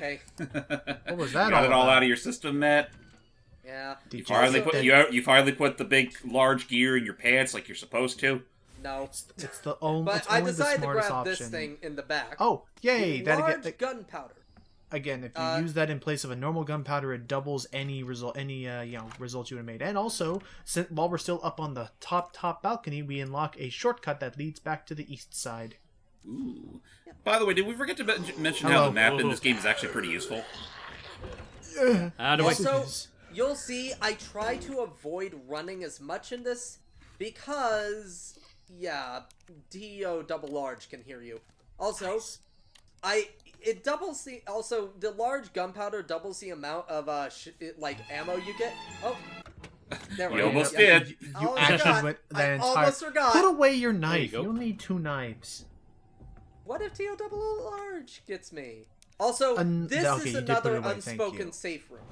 Okay. What was that? Got it all out of your system, Matt. Yeah. You finally put the big, large gear in your pants like you're supposed to. No. It's the only. But it's I only the decided to smartest grab option. this thing in the back. Oh, yay! Large gunpowder. Again, if you use that in place of a normal gunpowder, it doubles any result, result you would have made. And also, while we're still up on the top balcony, we unlock a shortcut that leads back to the east side. Ooh. By the way, did we forget to mention how the map in this game is actually pretty useful? Also, you'll see I try to avoid running as much in this because, yeah, DO double large can hear you. Also, it doubles the the large gunpowder doubles the amount of ammo you get. Oh, there we go. You almost did. You actually went that entire. Almost forgot. Put away your knife. You'll need 2 knives. What if TO double large gets me? Also, this is another unspoken safe room.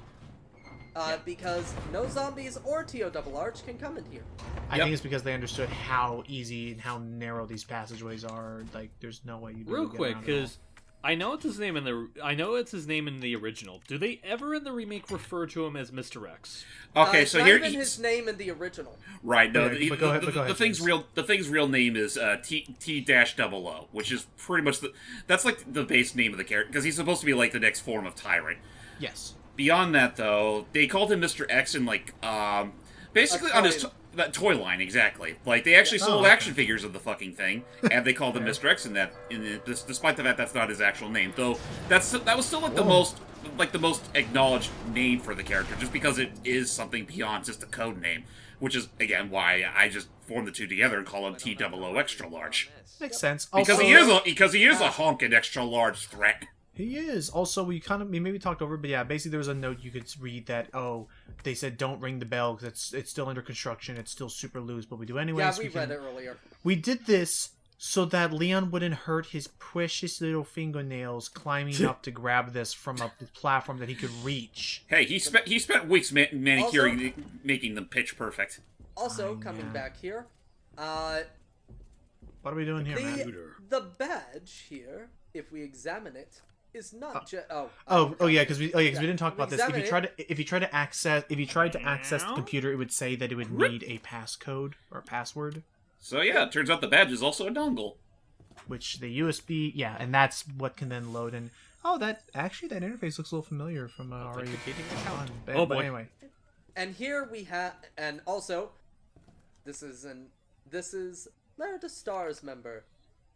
Because no zombies or TO double large can come in here. I think it's because they understood how easy and how narrow these passageways are. Like, there's no way you. Real quick, because I know it's his name in the original. Do they ever in the remake refer to him as Mr. X? Okay, so here his name in the original. Right. No, the thing's real name is T-00, which is pretty much that's like the base name of the character because he's supposed to be like the next form of Tyrant. Yes. Beyond that, though, they called him Mr. X in basically on his that toy line, exactly. Like they actually sold action figures of the fucking thing, and they called him Mr. X in that. Despite the fact that's not his actual name, though, that was still like the most acknowledged name for the character, just because it is something beyond just a code name, which is again why I just formed the two together and call him T-00 Extra Large. Makes sense. Because he is a hunk and extra large threat. He is. Also, we maybe talked over, but yeah, basically there was a note you could read that, they said don't ring the bell because it's still under construction, it's still super loose, but we do anyways. Yeah, we read it earlier. We did this so that Leon wouldn't hurt his precious little fingernails climbing up to grab this from a platform that he could reach. Hey, he spent weeks manicuring, making them pitch perfect. Also, coming back here, what are we doing here, man? The badge here, if we examine it, is not just because we didn't talk about this. If you tried to access the computer, it would say that it would need a passcode or password. So yeah, it turns out the badge is also a dongle, which the USB and that's what can then load. And that interface looks a little familiar from already. Oh boy. Anyway, and here we have, and also, this is Lair the Stars member.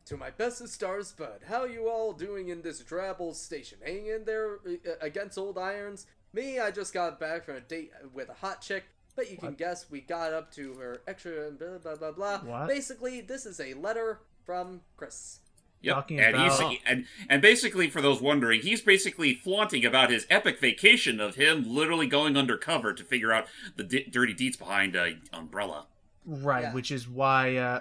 To my bestest stars, bud, how you all doing in this drab old station? Hanging in there against old irons? Me, I just got back from a date with a hot chick, but you can guess we got up to her extra blah blah blah blah. What? Basically, this is a letter from Chris. Yep, and basically, for those wondering, he's basically flaunting about his epic vacation of him literally going undercover to figure out the dirty deeds behind Umbrella. Right, yeah. Which is why,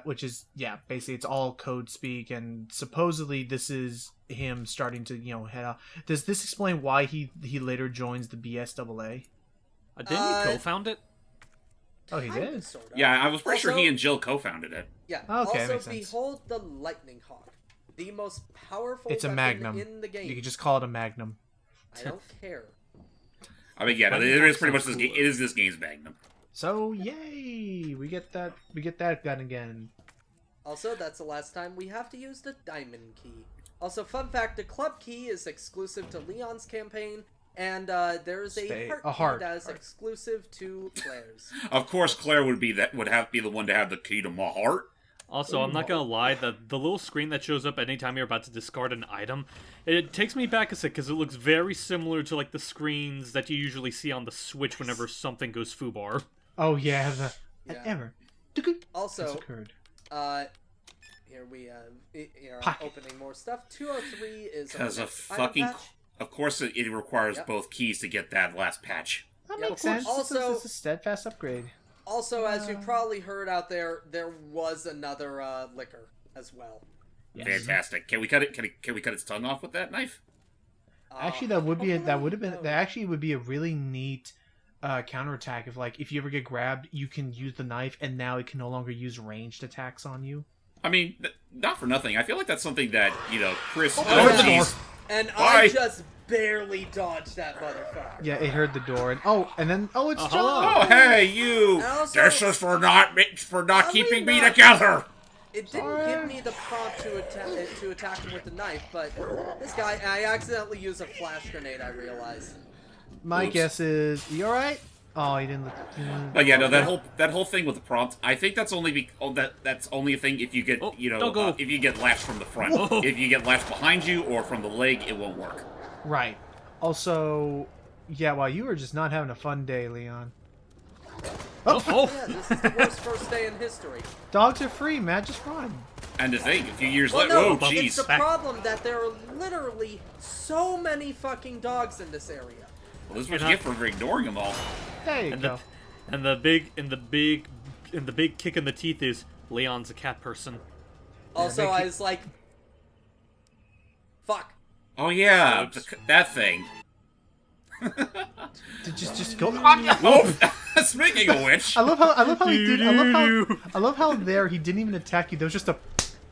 basically it's all code speak, and supposedly this is him starting to, head out. Does this explain why he later joins the BSAA? Didn't he co-found it? Oh, he did? Sort of. Yeah, I was pretty sure he and Jill co-founded it. Yeah, okay, also behold the Lightning Hawk, the most powerful weapon Magnum in the game. You can just call it a Magnum. I don't care. I mean, yeah, it is pretty much this game. It is this game's Magnum. So yay, we get that gun again. Also, that's the last time we have to use the diamond key. Also, fun fact: the club key is exclusive to Leon's campaign, and there is a heart key that is exclusive to Claire's. Of course, Claire would have to be the one to have the key to my heart. Also, I'm not gonna lie, the little screen that shows up anytime you're about to discard an item, it takes me back a sec because it looks very similar to like the screens that you usually see on the Switch whenever something goes foobar. Oh yeah, ever. Also, here we opening more stuff. 203 is because of course it requires both keys to get that last patch. That makes sense. Also, it's a steadfast upgrade. Also, as you probably heard out there was another liquor as well. Yes. Fantastic. Can we cut it? Can we cut its tongue off with that knife? Actually, that would be a really neat counterattack. If you ever get grabbed, you can use the knife, and now it can no longer use ranged attacks on you. I mean, not for nothing. I feel like that's something that Chris. And I just barely dodged that motherfucker. Yeah, it heard the door, and then it's John. Oh, hey, you! And also- This is for not keeping me not- together. It didn't give me the prompt to attack him with the knife, but this guy, I accidentally used a flash grenade, I realized. My Oops. guess is, you all right? Oh, he didn't. But yeah, no, that whole thing with the prompt, I think that's only that's only a thing if you get don't go. if you get lashed from the front. Whoa. If you get lashed behind you or from the leg, it won't work. Right. Also, yeah, well, you were just not having a fun day, Leon. Oh. Yeah, this is the worst first day in history. Dogs are free, Matt. Just run. And to think, a few years Well, later, no, whoa, it's the jeez. problem that there are literally so many fucking dogs in this area. Well, this is what you get for ignoring them all. There you And go. the big kick in the teeth is Leon's a cat person. Also, they I keep- was like, fuck. Oh yeah, Oops. that thing. Just go. Oh, speaking of which, I love how he did. Doo-doo-doo. I love how there he didn't even attack you. There was just a,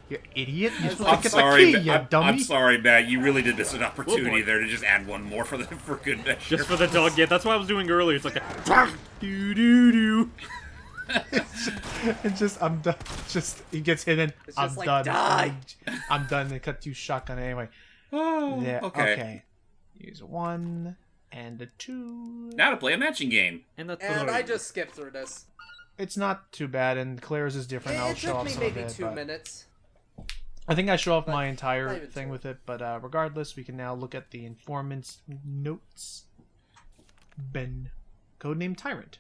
you idiot. You're supposed I'm to get sorry, the key, you I'm dummy. sorry, Matt. You really did miss an opportunity boy. there to just add one more for good measure. Just for the dog. Yeah, that's what I was doing earlier. It's like a doo doo doo. It's just I'm done. Just he gets hit and It's I'm just like, done. die. I'm done. They cut you shotgun anyway. Oh, Yeah. okay. Okay. Use a 1 and a 2. Now to play a matching game. And that's And I just skipped through this. It's not too bad, and Claire's is different. I'll It show took off me some maybe of it. 2 but minutes. I think I show off but my not entire even thing two. with it, but regardless, we can now look at the informant's notes. Ben, codename Tyrant.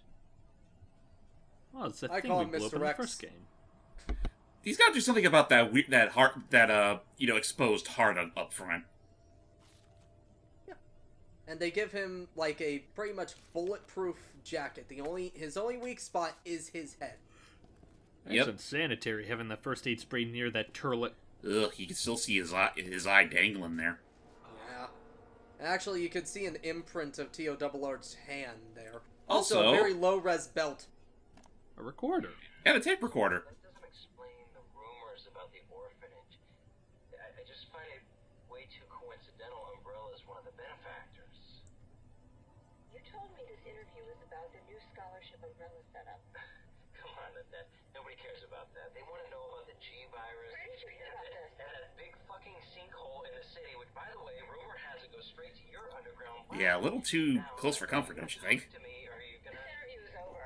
Oh, it's the I thing call we him blew up Mr. in the Rex. first game. He's got to do something about that heart exposed heart up front. And they give him like a pretty much bulletproof jacket. His only weak spot is his head. That's Yep. unsanitary having that first aid spray near that turlet. Ugh, you can still see his eye dangling there. Yeah. Actually, you could see an imprint of TOR's hand there. Also- a very low-res belt. A recorder. And a tape recorder. That doesn't explain the rumors about the orphanage. I just find it way too coincidental Umbrella's one of the benefactors. You told me this interview was about the new scholarship Umbrella set up. Come on, that nobody cares about that. They want to know about the G virus Where did you hear about this? and that big fucking sinkhole in the city, which, by the way, rumor has it goes straight to your underground. Yeah, a little too close for comfort, don't you think? To me, are you This gonna? interview is over.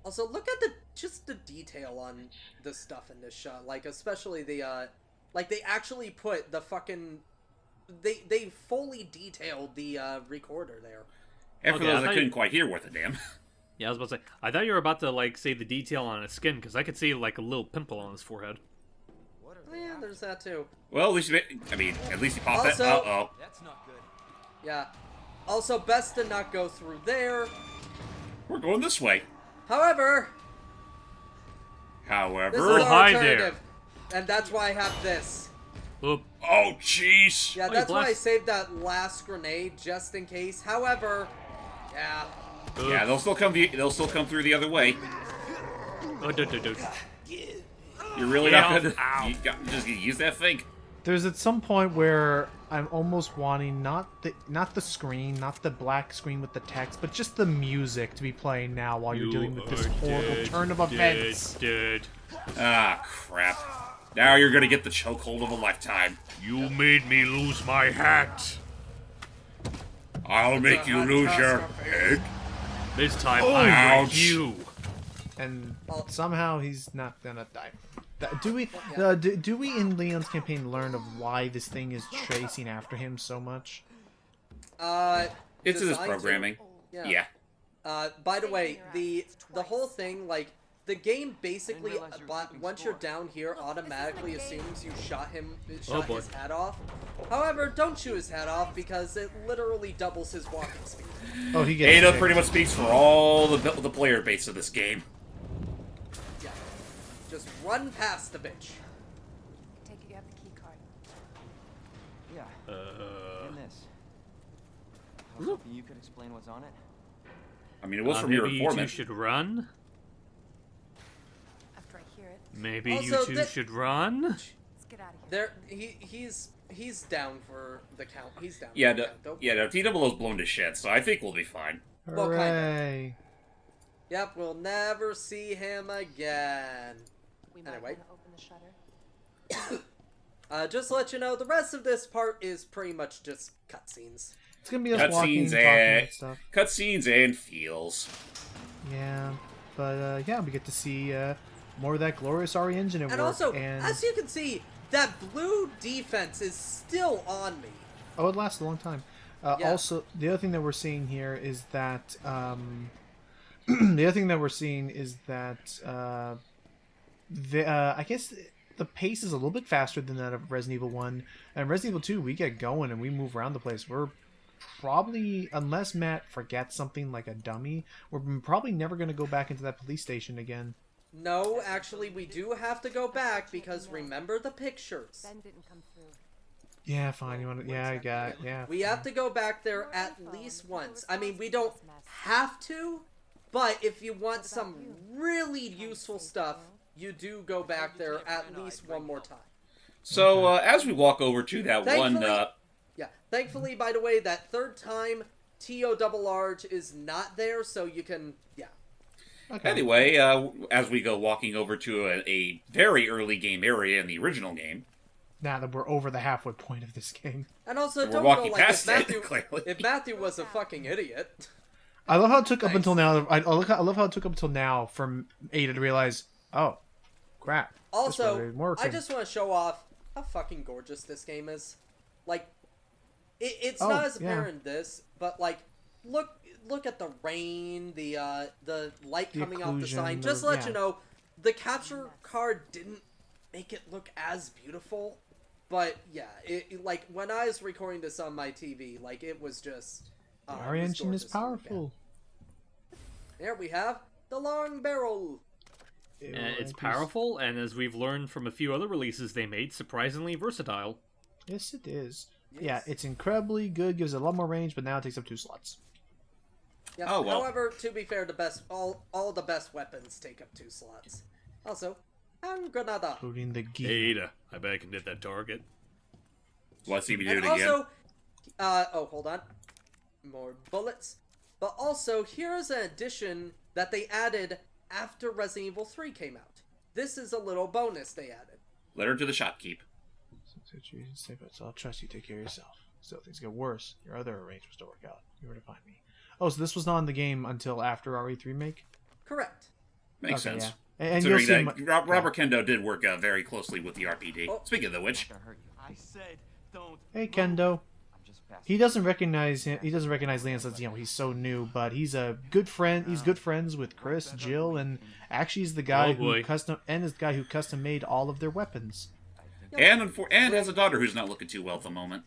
Also, look at just the detail on the stuff in this shot. Like, especially the, like, they actually put the fucking... They fully detailed the, recorder there. And for Okay, I those that thought couldn't you- quite hear worth a damn. Yeah, I was about to say. I thought you were about to like say the detail on his skin because I could see like a little pimple on his forehead. Yeah, there's that too. Well, at least at least he popped that. Also- Uh-oh. That's not good. Yeah. Also, best to not go through there. We're going this way. However, this is However... our hi there. alternative. And that's why I have this. Oop. Oh, jeez! Yeah, Oh, that's you why I blast- saved that last grenade, just in case. However, yeah. Yeah, they'll still come through the other way. Oh, do. You're really Get not off. gonna... Ow. You just gonna use that thing. There's at some point where I'm almost wanting not the screen, not the black screen with the text, but just the music to be playing now while you're dealing with this are horrible dead, turn of events. Dead. Ah, crap. Now you're gonna get the chokehold of a lifetime. You made me lose my hat. I'll make you lose your head. This time Oh, I ouch. break you. And Oh. somehow he's not gonna die. Do we Yeah. do we in Leon's campaign learn of why this thing is chasing after him so much? It's in this designed to- programming. Yeah. By the way, the whole thing, like, the game basically, once you're down here, automatically assumes you shot boy. his head off. However, don't shoot his head off because it literally doubles his walking speed. Oh, he gets Ada hit. pretty much speaks for all the player base of this game. Yeah. Just run past the bitch. Take it you have the key card. Yeah, in this. I was hoping you could explain what's on it. I mean, it was from your Maybe you two informant. should run. After I hear it, Maybe Also, you two should run. let's get out of here. He's he's down for the count. He's down. Yeah, for the no, count. Don't- yeah, no, TWO's blown to shit, so I think we'll be fine. Well, kind of. Hooray! Yep, we'll never see him again. We might Anyway. want to open the shutter. Just to let you know, the rest of this part is pretty much just cutscenes. It's gonna be us walking, talking and stuff. Cutscenes and feels. Yeah, but yeah, we get to see more of that glorious RE engine at And work. also, and as you can see, that blue defense is still on me. oh, it lasts a long time. Yeah. Also, the other thing that we're seeing here is that the other thing that we're seeing is that I guess the pace is a little bit faster than that of Resident Evil 1. And Resident Evil 2, we get going and we move around the place. We're probably, unless Matt forgets something like a dummy, we're probably never going to go back into that police station again. No, actually, we do have to go back because remember the pictures. Ben didn't come through. Yeah, fine. You want to? Yeah, I got it. Yeah. We have to go back there at least once. I mean, we don't have to, but if you want some really useful stuff, you do go back there at least one more time. So, as we walk over to that Thankfully- one... Yeah, thankfully, by the way, that third time, T.O. Double Large is not there, so you can, yeah. Okay. Anyway, as we go walking over to a very early game area in the original game... Now that we're over the halfway point of this game. And also, We're don't walking go like, past if it, Matthew, clearly. if Matthew was a fucking idiot. I love how it took up Nice. until now. I love how it took up until now for Ada to realize, oh, crap. this Also, really isn't working. I just want to show off how fucking gorgeous this game is. Like, it's Oh, not as yeah. apparent in this, but like, look at the rain, the light The coming off the occlusion, sign. Just to yeah. let you know, the capture card didn't make it look as beautiful, but yeah, like when I was recording this on my TV, like it was just. The it RE was engine is gorgeous to look at. powerful. There we have the long barrel. It's powerful, and as we've learned from a few other releases they made, surprisingly versatile. Yes, it is. Yes. Yeah, it's incredibly good. Gives it a lot more range, but now it takes up 2 slots. Yeah. Oh, well. However, to be fair, all the best weapons take up 2 slots. Also, hand granada. Including the gear. Ada, I bet I can hit that target. Let's see me do it And again. also, hold on, more bullets. But also, here's an addition that they added after Resident Evil 3 came out. This is a little bonus they added. Letter to the shopkeep. So I'll trust you. Take care of yourself. So things get worse. Your other arrangements don't work out. You were to find me. Oh, so this was not in the game until after RE3 remake? Correct. Makes Okay, sense. yeah. And you'll see Considering him- that Robert Kendo did work very closely with the RPD. Oh. Speaking of the which, I said don't. Hey, Kendo. I'm just passing. He doesn't recognize him. He doesn't recognize Leon since he's so new, but he's a good friend. He's good friends with Chris, Jill, and actually he's the guy Oh, who boy. custom made all of their weapons. and has a daughter who's not looking too well at the moment.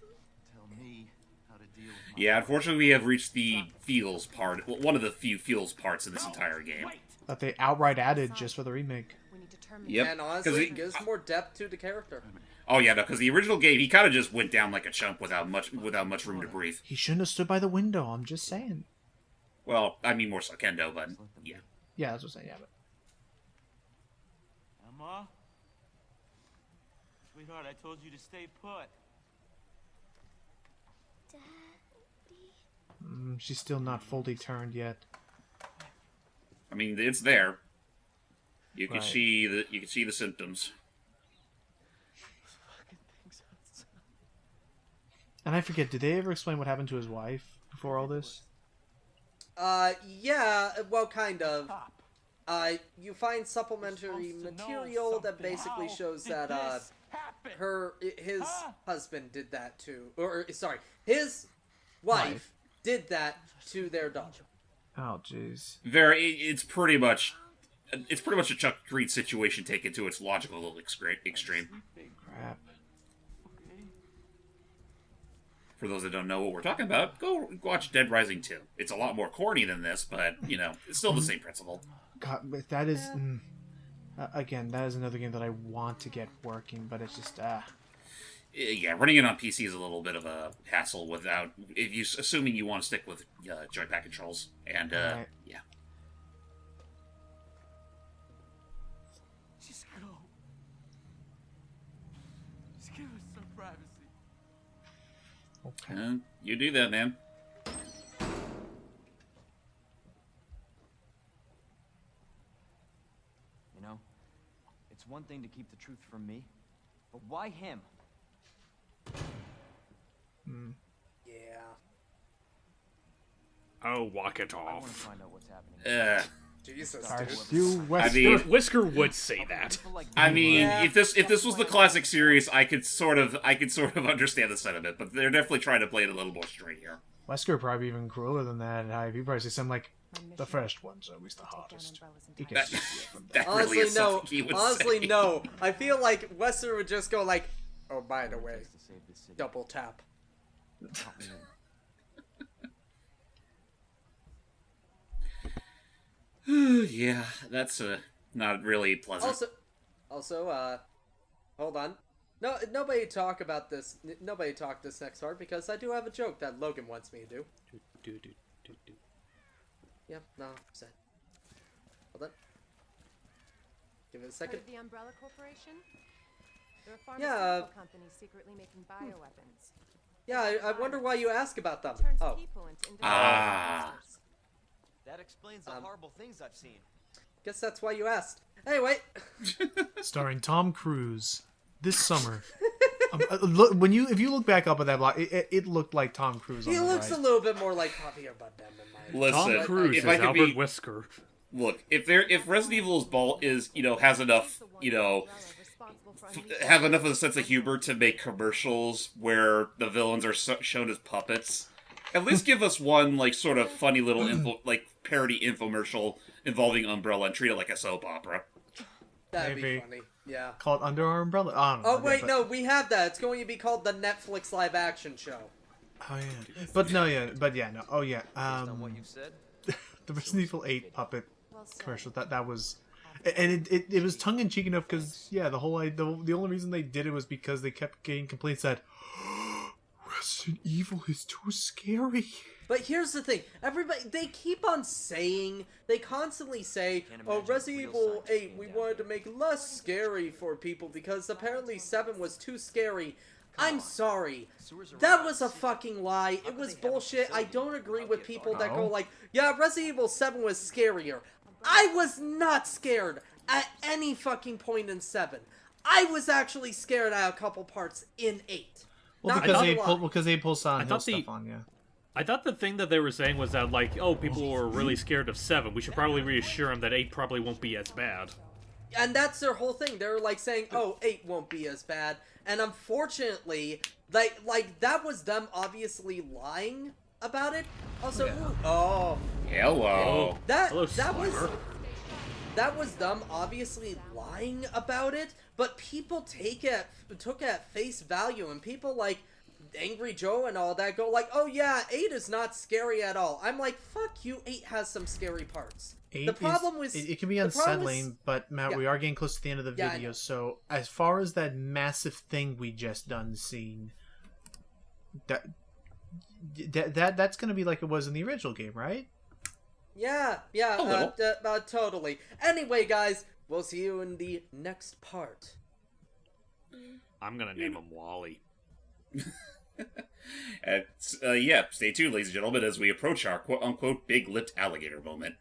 Tell me how to deal with my Yeah, unfortunately, we have reached the feels part. Well, one of the few feels parts in this entire game. That they outright added just for the remake. We need to terminate. Yep. And 'cause honestly, it- it gives more depth to the character. Oh yeah, no, because the original game, he kind of just went down like a chump without much room to breathe. He shouldn't have stood by the window. I'm just saying. Well, I mean more so Kendo, but yeah. Yeah, that's what I'm saying. Yeah, but Emma. Sweetheart, I told you to stay put. she's still not fully turned yet. I mean, it's there. You can Right. see the symptoms. And I forget, did they ever explain what happened to his wife before all this? Yeah, well, kind of. Pop. You find supplementary Supposed to know material that something. basically How shows did that, this happen? his Huh? husband did that too. Or, sorry, his wife did that to their daughter. Oh, jeez. It's pretty much a Chuck Reed situation taken to its logical extreme. Crap. Okay. For those that don't know what we're talking about, go watch Dead Rising 2. It's a lot more corny than this, but, it's still the same principle. God, but that is... again, that is another game that I want to get working, but it's just... Yeah, running it on PC is a little bit of a hassle assuming you want to stick with joypad controls. And, Right. yeah. Just go. Just give us some privacy. Okay. You do that, man. You know, it's one thing to keep the truth from me, but why him? Yeah. Oh, walk it I want to off. find out what's happening. Jesus, Starts dude. You Wesker. mean- Whisker would say that. People like I me. mean, Yeah. if this was the classic series, I could sort of understand the sentiment, but they're definitely trying to play it a little more straight here. Wesker probably even crueler than that. And he probably say something like, "The first one's always the hardest." He That, gets easier from that Honestly, really is no. something he would Honestly, say. no. I feel like Wester would just go like, "Oh, by the way, To save this city. double tap." Count me in. Yeah, that's not really pleasant. Also, hold on. No, nobody talk about this. Nobody talk this next part because I do have a joke that Logan wants me to do. Yep, no, set. Hold on. Give it a Part second. of the Umbrella Corporation? They're a Yeah, pharmaceutical company secretly making bioweapons. Yeah, I wonder why you ask about them. Turns Oh, people into individual monsters. That explains the horrible things I've seen. guess that's why you asked. Anyway, Starring Tom Cruise this summer. Look, if you look back up at that block, it looked like Tom Cruise. he on the looks right. a little bit more like Javier Bardem in my. Listen, Tom Cruise if is I could Albert be, Whisker. look, if Resident Evil's ball is has enough have enough of a sense of humor to make commercials where the villains are shown as puppets. At least give us one sort of funny little parody infomercial involving Umbrella and treat it like a soap opera. That'd be Maybe. funny. Yeah. Called Under Our Umbrella. I don't know. Oh wait, but- no, we have that. It's going to be called the Netflix live action show. Oh yeah. But no, no. Oh yeah. On what you've said, The Resident Evil 8 puppet Well said. commercial. That was, and it was tongue in cheek enough because the only reason they did it was because they kept getting complaints that Resident Evil is too scary. But here's the thing. They keep on saying, they constantly say, Can't oh, imagine Resident real Evil science 8, being we down wanted to here. make less scary for people because apparently 7 was too scary. I'm sorry. sewers are That rats. was a fucking lie. It could was they have a bullshit. I facility don't agree without with the people that authority? go like, yeah, Resident Evil 7 was scarier. I was not scared at any fucking point in 7. I was actually scared at a couple parts in 8. Well, Not because gonna lie. they pull Silent I Hill thought the- stuff on you. I thought the thing that they were saying was that, people were really scared of 7. We should probably reassure them that 8 probably won't be as bad. And that's their whole thing. They're like saying, "Oh, 8 won't be as bad." And unfortunately, like that was them obviously lying about it. Also, oh, Hello. Hello, that was Slimer. that was them obviously lying about it. But people took it at face value, and people like Angry Joe and all that go like, "Oh yeah, 8 is not scary at all." I'm like, "Fuck you, 8 has some scary parts." The problem was it can be the problem unsettling, was- but Matt, Yeah. we are getting close to the end of the Yeah, I video. know. So as far as that massive thing we just done seeing, that's going to be like it was in the original game, right? Yeah, A little. totally. Anyway, guys, we'll see you in the next part. I'm gonna name him Wally. Yeah, stay tuned, ladies and gentlemen, as we approach our quote-unquote big-lipped alligator moment.